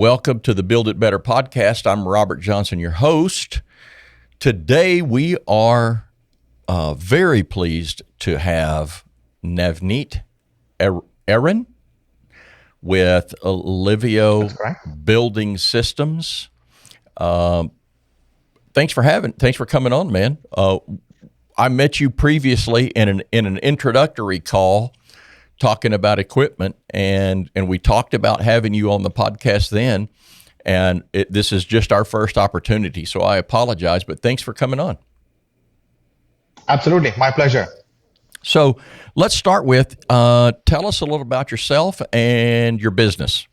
Welcome to the Build It Better podcast. I'm Robert Johnson, your host. Today we are very pleased to have Navneet Aron with Livio Building Systems. Thanks for coming on, man. I met you previously in an introductory call talking about equipment, and we talked about having you on the podcast then, and this is just our first opportunity, so I apologize, but thanks for coming on. Absolutely, my pleasure. So let's start with, tell us a little about yourself and your business.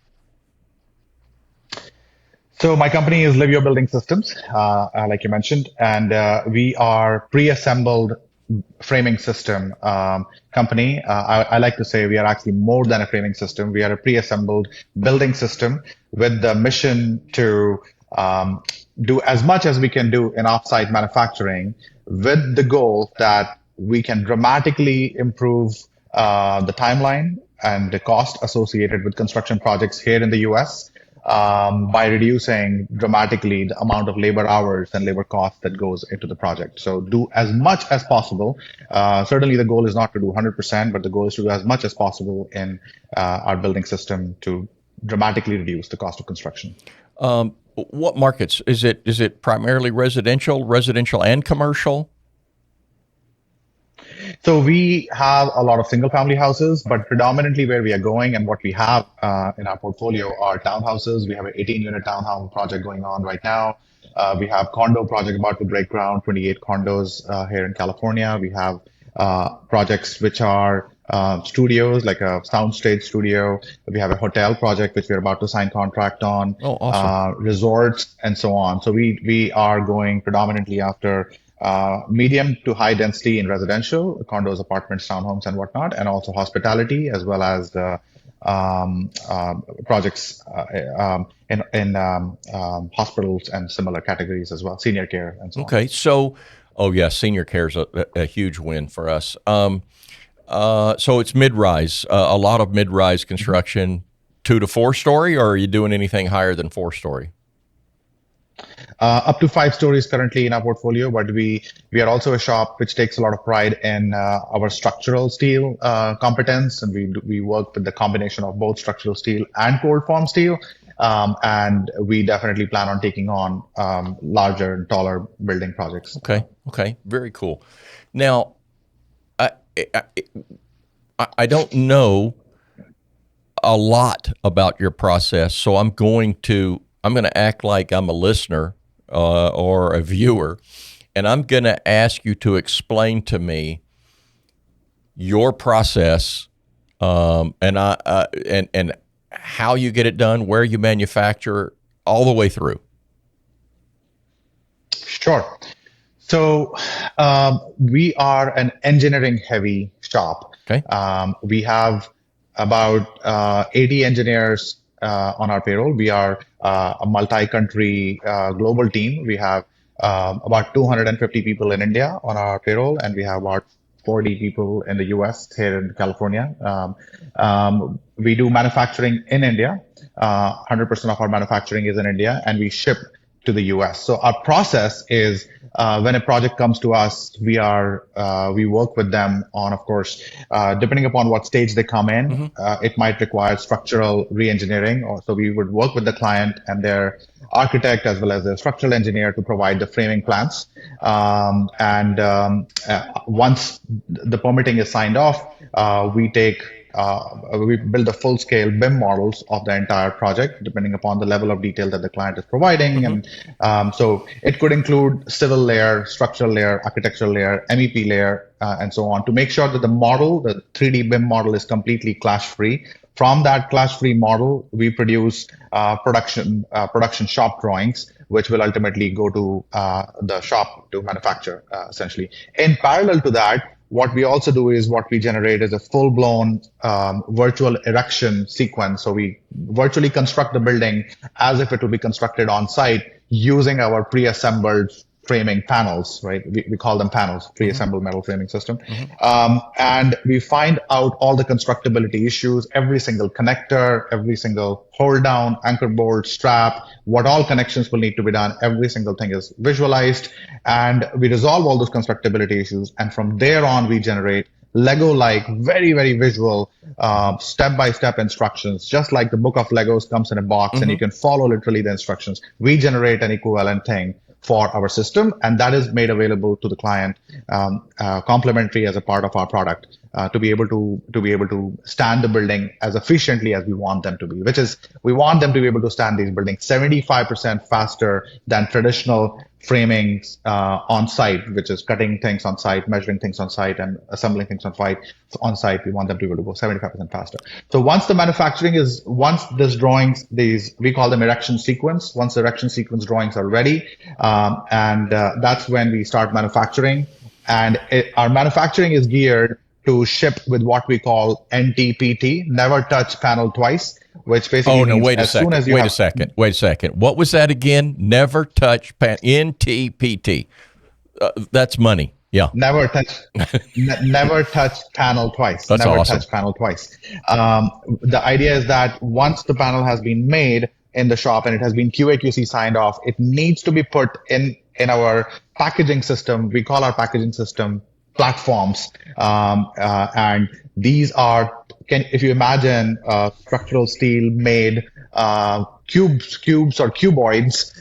So my company is Livio Building Systems, like you mentioned, and we are pre-assembled framing system company. I like to say we are actually more than a framing system. We are a pre-assembled building system with the mission to do as much as we can do in offsite manufacturing, with the goal that we can dramatically improve the timeline and the cost associated with construction projects here in the US. By reducing dramatically the amount of labor hours and labor costs that goes into the project. So do as much as possible. Certainly the goal is not to do 100%, but the goal is to do as much as possible in our building system to dramatically reduce the cost of construction. What markets? Is it primarily residential and commercial? So we have a lot of single family houses, but predominantly where we are going and what we have in our portfolio are townhouses. We have an 18-unit townhouse project going on right now. We have condo project about to break ground, 28 condos here in California. We have projects which are studios, like a soundstage studio. We have a hotel project which we're about to sign contract on. Oh, awesome. Resorts and so on. So we are going predominantly after medium to high density in residential, condos, apartments, townhomes, and whatnot, and also hospitality, as well as the projects in hospitals and similar categories as well, senior care and so on. Okay, so, senior care is a huge win for us. So it's mid-rise, a lot of mid-rise construction, 2 to 4 story, or are you doing anything higher than 4 story? Up to 5 stories currently in our portfolio, but we are also a shop which takes a lot of pride in our structural steel competence, and we work with the combination of both structural steel and cold form steel, and we definitely plan on taking on larger and taller building projects. Okay, very cool. Now, I don't know a lot about your process, so I'm going to act like I'm a listener or a viewer, and I'm going to ask you to explain to me your process and how you get it done, where you manufacture, all the way through. Sure. So we are an engineering-heavy shop. Okay. We have about 80 engineers on our payroll. We are a multi-country global team. We have about 250 people in India on our payroll, and we have about 40 people in the US here in California. We do manufacturing in India. 100% of our manufacturing is in India, and we ship to the US. So our process is when a project comes to us, we work with them on, of course, depending upon what stage they come in, it might require structural re-engineering. So we would work with the client and their architect as well as their structural engineer to provide the framing plans. Once the permitting is signed off, we build the full-scale BIM models of the entire project, depending upon the level of detail that the client is providing. And so it could include civil layer, structural layer, architectural layer, MEP layer, and so on, to make sure that the model, the 3D BIM model, is completely clash-free. From that clash-free model, we produce production shop drawings, which will ultimately go to the shop to manufacture, essentially. In parallel to that, what we also do is what we generate is a full-blown virtual erection sequence. So we virtually construct the building as if it will be constructed on site using our pre-assembled framing panels, right? We call them panels, pre-assembled metal framing system. And we find out all the constructability issues, every single connector, every single hold down, anchor bolt, strap, what all connections will need to be done. Every single thing is visualized, and we resolve all those constructability issues. And from there on, we generate Lego-like, very, very visual, step-by-step instructions, just like the book of Legos comes in a box and you can follow literally the instructions. We generate an equivalent thing for our system, and that is made available to the client, complimentary as a part of our product, to be able to stand the building as efficiently as we want them to be. Which is, we want them to be able to stand these buildings 75% faster than traditional framing on site, which is cutting things on site, measuring things on site, and assembling things on site. So on site, we want them to be able to go 75% faster. So once this drawings, we call them erection sequence. Once the erection sequence drawings are ready, that's when we start manufacturing. And our manufacturing is geared to ship with what we call NTPT, never touch panel twice, which basically means wait a second. What was that again? Never touch NTPT. That's money. Yeah. Never touch panel twice. That's never awesome. touch panel twice. The idea is that once the panel has been made in the shop and it has been QA/QC signed off, it needs to be put in our packaging system. We call our packaging system platforms, and these are, if you imagine structural steel made cubes or cuboids,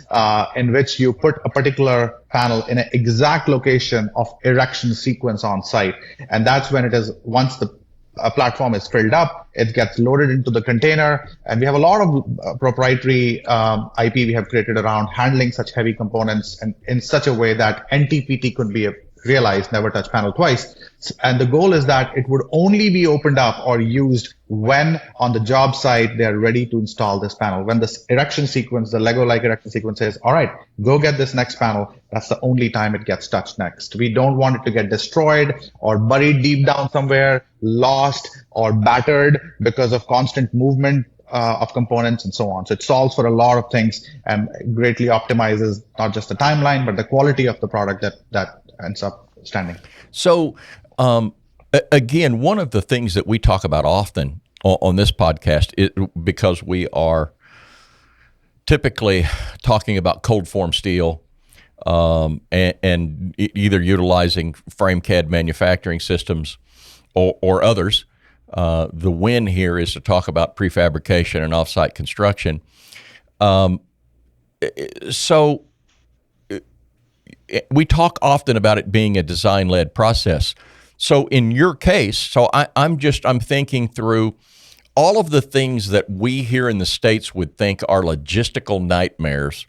in which you put a particular panel in an exact location of erection sequence on site, and that's when once the platform is filled up, it gets loaded into the container, and we have a lot of proprietary IP we have created around handling such heavy components and in such a way that NTPT could be realized, never touch panel twice. And the goal is that it would only be opened up or used when on the job site they are ready to install this panel. When this erection sequence, the Lego-like erection sequence says, all right, go get this next panel, that's the only time it gets touched next. We don't want it to get destroyed or buried deep down somewhere, lost or battered because of constant movement of components and so on. So it solves for a lot of things and greatly optimizes not just the timeline, but the quality of the product that ends up standing. So, again, one of the things that we talk about often on this podcast, because we are typically talking about cold form steel, and either utilizing FRAMECAD manufacturing systems or others. The win here is to talk about prefabrication and offsite construction. So we talk often about it being a design-led process. So in your case, I'm thinking through all of the things that we here in the States would think are logistical nightmares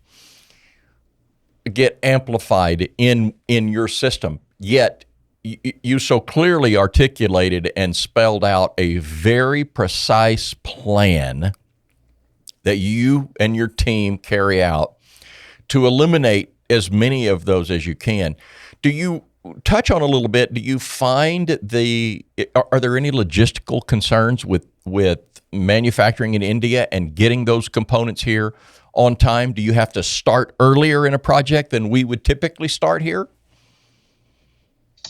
get amplified in your system. Yet you so clearly articulated and spelled out a very precise plan that you and your team carry out to eliminate as many of those as you can. Do you touch on a little bit? Do you find are there any logistical concerns with manufacturing in India and getting those components here on time? Do you have to start earlier in a project than we would typically start here?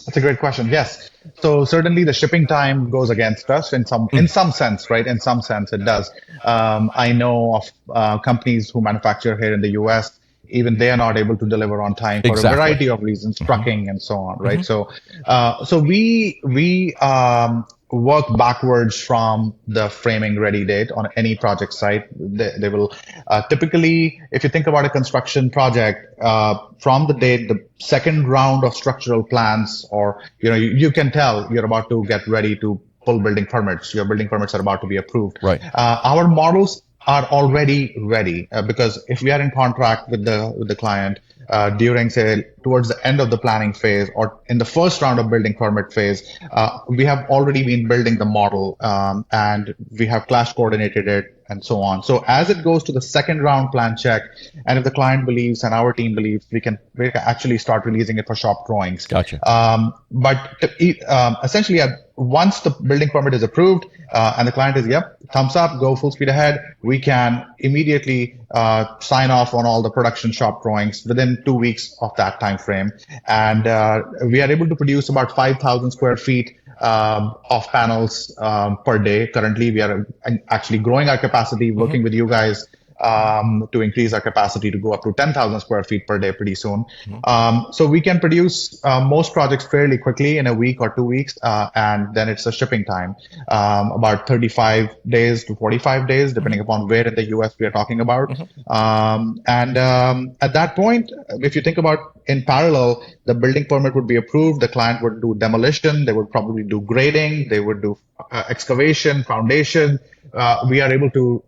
That's a great question. Yes. So certainly the shipping time goes against us in some sense, right? In some sense it does. I know of companies who manufacture here in the US, even they are not able to deliver on time for a variety of reasons, trucking and so on, right? So we work backwards from the framing ready date on any project site. They will typically, if you think about a construction project, from the date the second round of structural plans, or you can tell you're about to get ready to pull building permits. Your building permits are about to be approved. Right. Our models are already ready, because if we are in contract with the client during, say, towards the end of the planning phase or in the first round of building permit phase, we have already been building the model, and we have clash coordinated it and so on. So as it goes to the second round plan check, and if the client believes and our team believes, we can actually start releasing it for shop drawings. Gotcha. But essentially, once the building permit is approved and the client is, yep, thumbs up, go full speed ahead, we can immediately sign off on all the production shop drawings within 2 weeks of that time frame. And we are able to produce about 5,000 square feet of panels per day. Currently, we are actually growing our capacity, working with you guys to increase our capacity to go up to 10,000 square feet per day pretty soon. So we can produce most projects fairly quickly in a week or 2 weeks, and then it's a shipping time, about 35 days to 45 days, depending upon where in the US we are talking about. At that point, if you think about in parallel, the building permit would be approved, the client would do demolition, they would probably do grading, they would do excavation, foundation. We are able to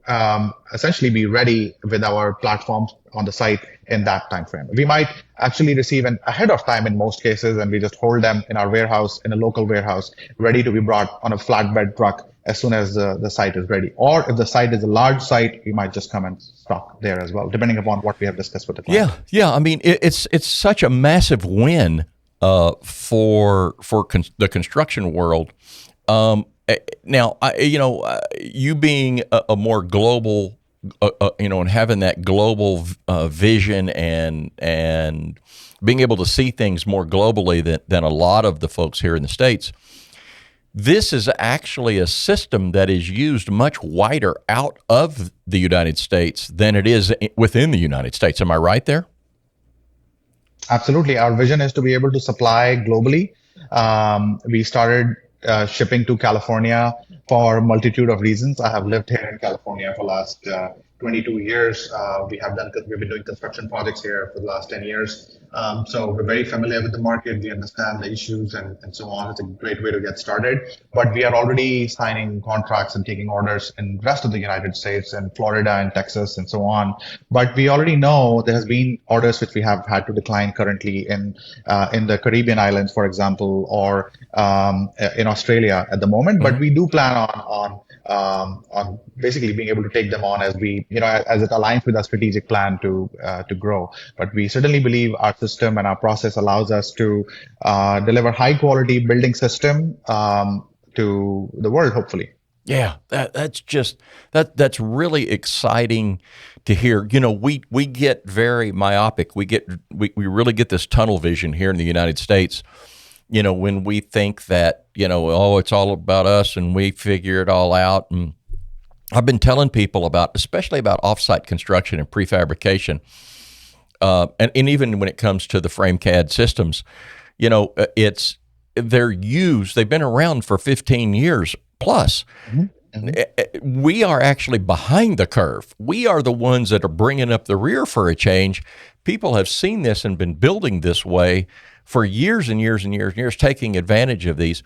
essentially be ready with our platforms on the site in that time frame. We might actually receive an ahead of time in most cases, and we just hold them in our warehouse, in a local warehouse, ready to be brought on a flatbed truck as soon as the site is ready. Or if the site is a large site, we might just come and stock there as well, depending upon what we have discussed with the client. Yeah. I mean, it's such a massive win for the construction world. Now, you being a more global, and having that global vision and being able to see things more globally than a lot of the folks here in the States, this is actually a system that is used much wider out of the United States than it is within the United States. Am I right there? Absolutely. Our vision is to be able to supply globally. We started shipping to California for a multitude of reasons. I have lived here in California for the last 22 years. We've been doing construction projects here for the last 10 years. So we're very familiar with the market. We understand the issues and so on. It's a great way to get started. But we are already signing contracts and taking orders in the rest of the United States and Florida and Texas and so on. But we already know there has been orders which we have had to decline currently in the Caribbean islands, for example, or in Australia at the moment. But we do plan on basically being able to take them on as as it aligns with our strategic plan to grow. But we certainly believe our system and our process allows us to deliver high quality building system to the world, hopefully. Yeah, that's really exciting to hear. We get very myopic. We really get this tunnel vision here in the United States. When we think that, it's all about us and we figure it all out. And I've been telling people especially about offsite construction and prefabrication, and even when it comes to the FRAMECAD systems, they've been around for 15 years plus. We are actually behind the curve. We are the ones that are bringing up the rear for a change. People have seen this and been building this way for years and years and years and years, taking advantage of these.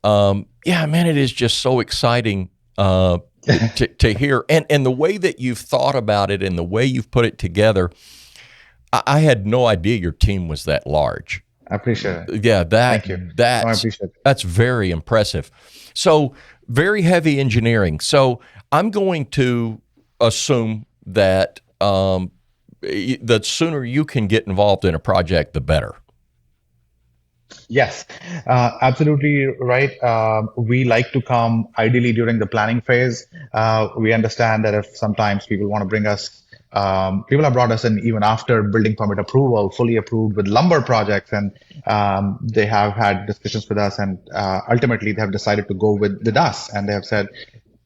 It is just so exciting to hear. And the way that you've thought about it and the way you've put it together, I had no idea your team was that large. I appreciate it. Yeah, Thank you. I appreciate it. That's very impressive. So very heavy engineering. So I'm going to assume that the sooner you can get involved in a project, the better. Yes, absolutely right. We like to come ideally during the planning phase. We understand that if sometimes people want to bring us, people have brought us in even after building permit approval, fully approved with lumber projects, and they have had discussions with us, and ultimately they have decided to go with us, and they have said,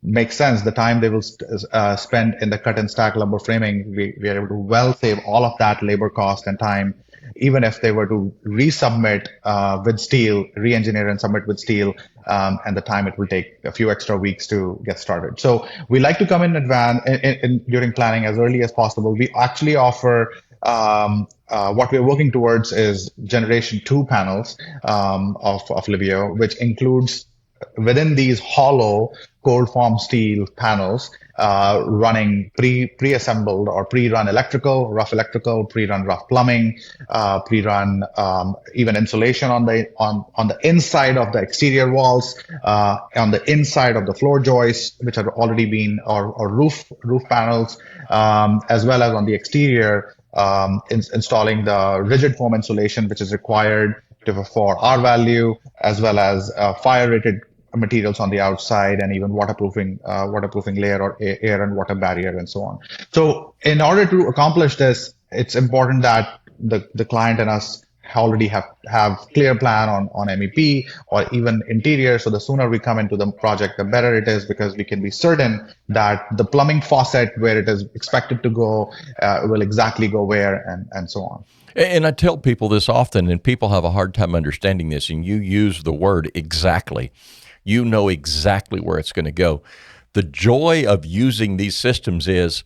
makes sense. The time they will spend in the cut and stack lumber framing, we are able to well save all of that labor cost and time, even if they were to resubmit with steel, re-engineer and submit with steel, and the time it will take a few extra weeks to get started. So we like to come in advance during planning as early as possible. We actually offer what we're working towards is generation 2 panels of Livio, which includes within these hollow cold form steel panels running pre-assembled or pre-run electrical, rough electrical, pre-run rough plumbing, pre-run even insulation on the inside of the exterior walls, on the inside of the floor joists, which have already been or roof panels, as well as on the exterior, installing the rigid foam insulation, which is required for R value, as well as fire rated materials on the outside, and even waterproofing layer or air and water barrier and so on. So in order to accomplish this, it's important that the client and us already have clear plan on MEP or even interior. So the sooner we come into the project, the better it is, because we can be certain that the plumbing faucet where it is expected to go will exactly go where, and so on. And I tell people this often, and people have a hard time understanding this, and you use the word exactly. You know exactly where it's going to go. The joy of using these systems is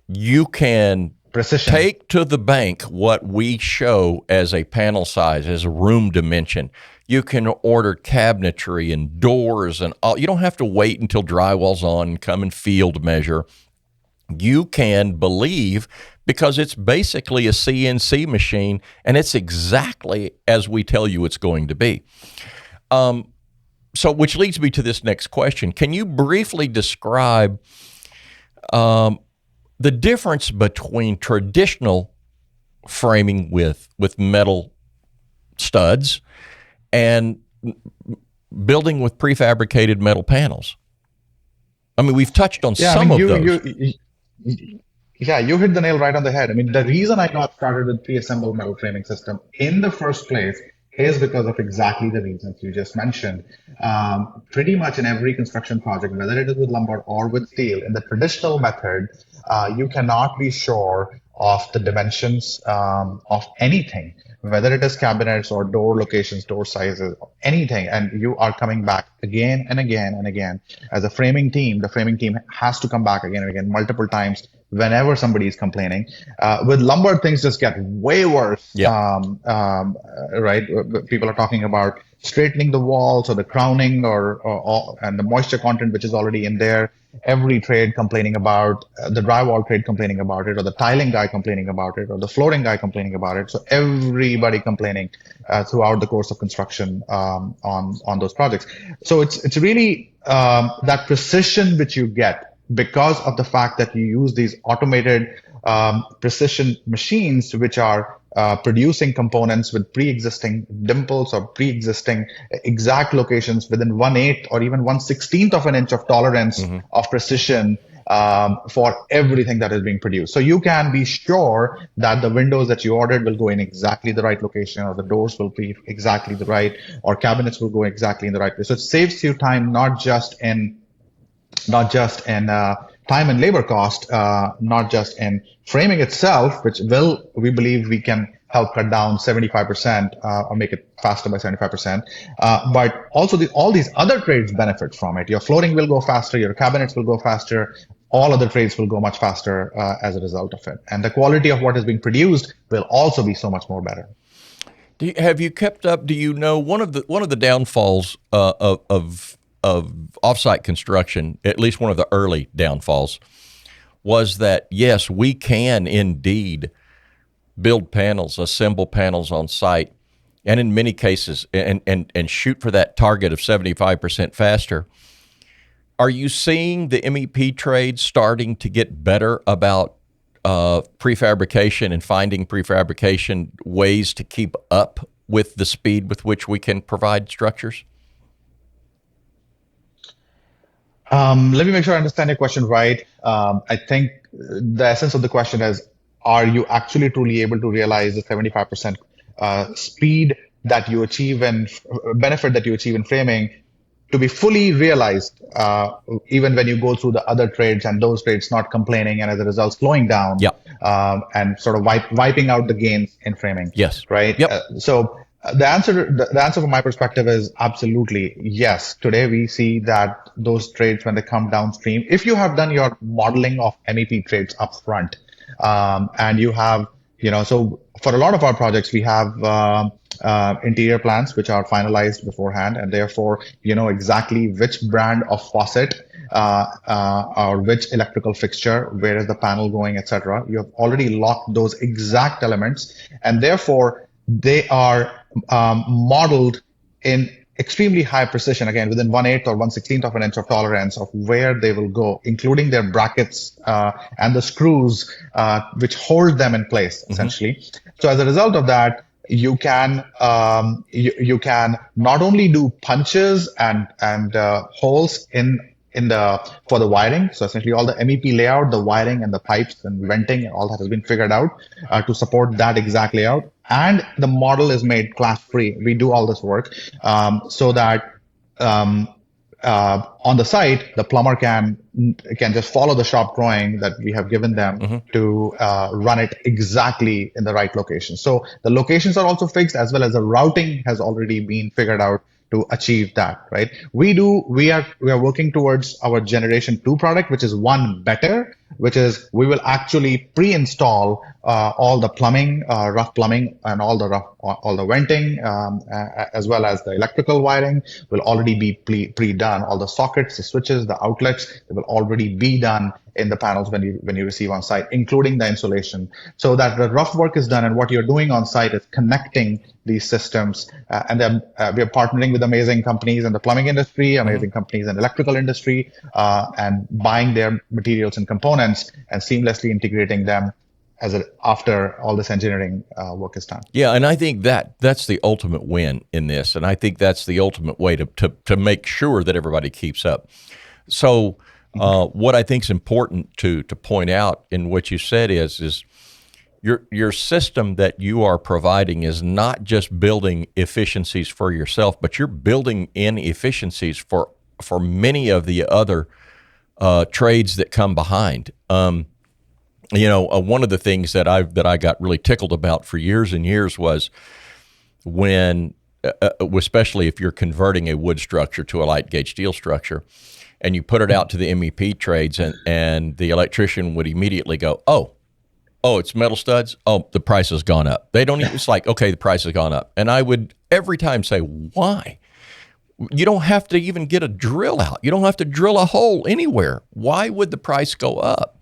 you can Precision. Take to the bank what we show as a panel size, as a room dimension. You can order cabinetry and doors and all. You don't have to wait until drywall's on and come and field measure. You can believe, because it's basically a CNC machine, and it's exactly as we tell you it's going to be. So which leads me to this next question. Can you briefly describe the difference between traditional framing with metal studs and building with prefabricated metal panels? I mean, we've touched on some of those. You hit the nail right on the head. I mean, the reason I got started with pre-assembled metal framing system in the first place is because of exactly the reasons you just mentioned. Pretty much in every construction project, whether it is with lumber or with steel, in the traditional method, you cannot be sure of the dimensions of anything, whether it is cabinets or door locations, door sizes, anything. And you are coming back again and again and again. As a framing team, the framing team has to come back again and again, multiple times, whenever somebody is complaining. With lumber, things just get way worse. Yep. Right? People are talking about straightening the walls or the crowning and the moisture content, which is already in there. Every trade complaining about the drywall trade complaining about it, or the tiling guy complaining about it, or the flooring guy complaining about it. So everybody complaining throughout the course of construction on those projects. So it's really that precision which you get because of the fact that you use these automated precision machines, which are producing components with pre-existing dimples or pre-existing exact locations within 1/8 or even 1/16 of an inch of tolerance of precision for everything that is being produced. So you can be sure that the windows that you ordered will go in exactly the right location, or the doors will be exactly the right, or cabinets will go exactly in the right place. So it saves you time, not just in time and labor cost, not just in framing itself, which we believe we can help cut down 75% or make it faster by 75%. But also all these other trades benefit from it. Your flooring will go faster, your cabinets will go faster, all other trades will go much faster as a result of it. And the quality of what is being produced will also be so much more better. Have you kept up? Do you know one of the downfalls of offsite construction, at least one of the early downfalls, was that, yes, we can indeed build panels, assemble panels on site, and in many cases, and shoot for that target of 75% faster. Are you seeing the MEP trades starting to get better about prefabrication and finding prefabrication ways to keep up with the speed with which we can provide structures? Let me make sure I understand your question right. I think the essence of the question is, are you actually truly able to realize the 75% speed that you achieve and benefit that you achieve in framing to be fully realized, even when you go through the other trades and those trades not complaining and as a result slowing down, and sort of wiping out the gains in framing? Yes. Right. Yep. The answer from my perspective is absolutely yes. Today we see that those trades, when they come downstream, if you have done your modeling of MEP trades up front, and you have, so for a lot of our projects, we have interior plans which are finalized beforehand, and therefore you know exactly which brand of faucet or which electrical fixture, where is the panel going, etc. You have already locked those exact elements, and therefore they are modeled in extremely high precision, again, within 1/8 or 1/16 of an inch of tolerance of where they will go, including their brackets and the screws which hold them in place, essentially. So as a result of that, you can not only do punches and holes in the for the wiring. So essentially, all the MEP layout, the wiring, and the pipes and venting, all that has been figured out to support that exact layout. And the model is made class free. We do all this work so that um, on the site, the plumber can just follow the shop drawing that we have given them to run it exactly in the right location. So the locations are also fixed, as well as the routing has already been figured out to achieve that. Right? We are working towards our generation 2 product, which is one better, which is we will actually pre-install all the plumbing, rough plumbing, and all the venting, as well as the electrical wiring will already be pre-done. All the sockets, the switches, the outlets, they will already be done in the panels when you receive on site, including the insulation, so that the rough work is done. And what you're doing on site is connecting these systems. And then we are partnering with amazing companies in the plumbing industry, amazing companies in the electrical industry, and buying their materials and components and seamlessly integrating them after all this engineering work is done. Yeah, and I think that's the ultimate win in this, and I think that's the ultimate way to make sure that everybody keeps up. So, what I think is important to point out in what you said is your system that you are providing is not just building efficiencies for yourself, but you're building in efficiencies for many of the other trades that come behind. One of the things that I got really tickled about for years and years was when, especially if you're converting a wood structure to a light gauge steel structure, and you put it out to the MEP trades, and the electrician would immediately go, oh, it's metal studs. Oh, the price has gone up. They don't even, it's like, okay, the price has gone up. And I would every time say, why? You don't have to even get a drill out. You don't have to drill a hole anywhere. Why would the price go up?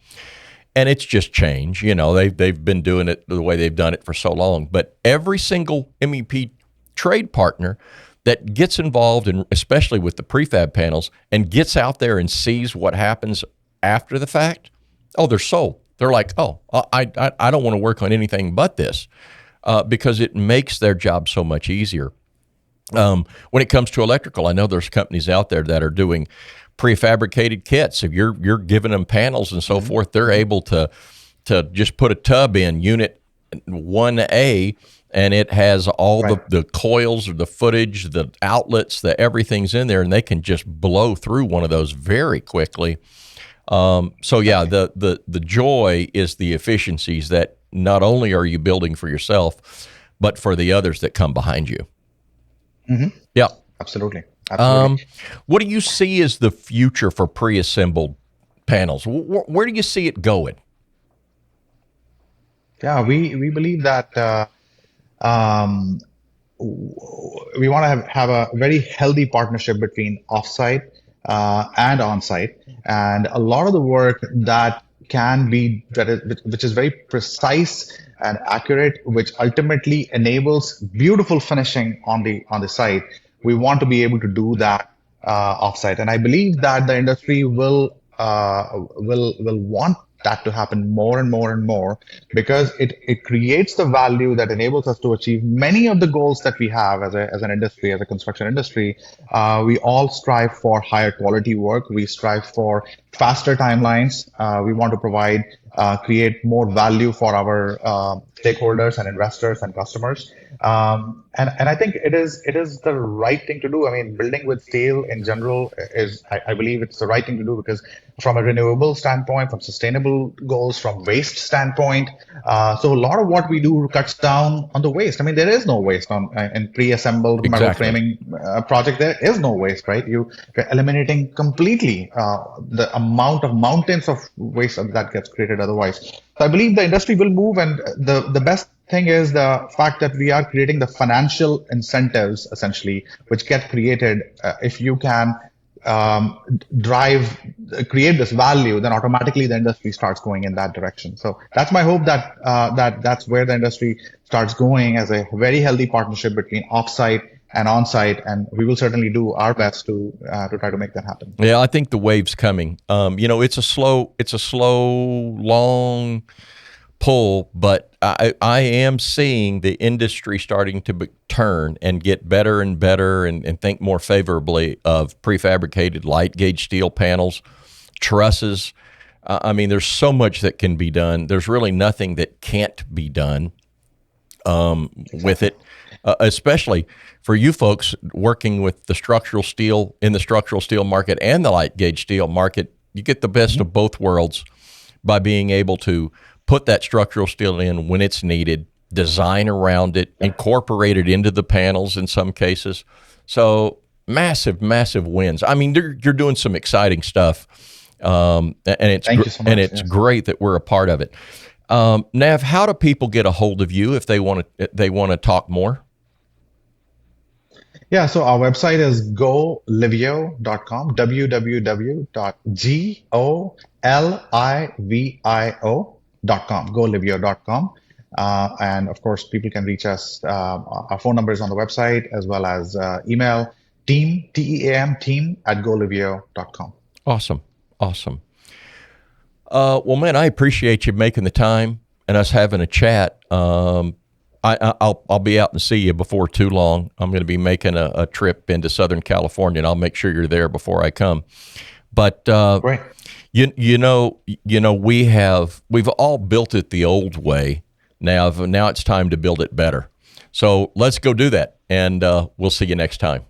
And it's just change. They've been doing it the way they've done it for so long. But every single MEP trade partner that gets involved, in, especially with the prefab panels, and gets out there and sees what happens after the fact, they're sold. They're like, I don't want to work on anything but this because it makes their job so much easier. When it comes to electrical, I know there's companies out there that are doing prefabricated kits. If you're giving them panels and so forth, they're able to just put a tub in unit 1A, and it has all the coils or the footage, the outlets, the everything's in there, and they can just blow through one of those very quickly. The joy is the efficiencies that not only are you building for yourself, but for the others that come behind you. Mm-hmm. Yeah, absolutely. What do you see as the future for pre-assembled panels? Where do you see it going? Yeah, we believe that we want to have a very healthy partnership between offsite and onsite, and a lot of the work that which is very precise and accurate, which ultimately enables beautiful finishing on the site. We want to be able to do that offsite, and I believe that the industry will want that to happen more and more and more, because it creates the value that enables us to achieve many of the goals that we have as an industry, as a construction industry. We all strive for higher quality work. We strive for faster timelines. We want to create more value for our stakeholders and investors and customers. And I think it is the right thing to do. I mean, building with steel in general I believe it's the right thing to do, because from a renewable standpoint, from sustainable goals, from waste standpoint, so a lot of what we do cuts down on the waste. I mean, there is no waste in pre-assembled metal framing project. There is no waste, right? You're eliminating completely the amount of mountains of waste that gets created otherwise. So I believe the industry will move, and the best thing is the fact that we are creating the financial incentives, essentially, which get created if you can create this value, then automatically the industry starts going in that direction. So that's my hope that that's where the industry starts going, as a very healthy partnership between offsite and onsite, and we will certainly do our best to try to make that happen. Yeah, I think the wave's coming. It's a slow, long pull, but I am seeing the industry starting to turn and get better and better and think more favorably of prefabricated light gauge steel panels, trusses. I mean, there's so much that can be done. There's really nothing that can't be done with it, especially for you folks working with the structural steel in the structural steel market and the light gauge steel market. You get the best of both worlds by being able to put that structural steel in when it's needed, design around it, incorporate it into the panels in some cases. So massive, massive wins. I mean, you're doing some exciting stuff, and it's Thank you so much. and it's great that we're a part of it. Nav, how do people get a hold of you if they want to talk more? Yeah, so our website is golivio.com, www.golivio.com, golivio.com. And of course, people can reach us. Our phone number is on the website as well as email team, T-E-A-M, team at golivio.com. Awesome. Well, man, I appreciate you making the time and us having a chat. I'll be out and see you before too long. I'm going to be making a trip into Southern California, and I'll make sure you're there before I come. But Great. you know, we've all built it the old way. Now it's time to build it better. So let's go do that, and we'll see you next time.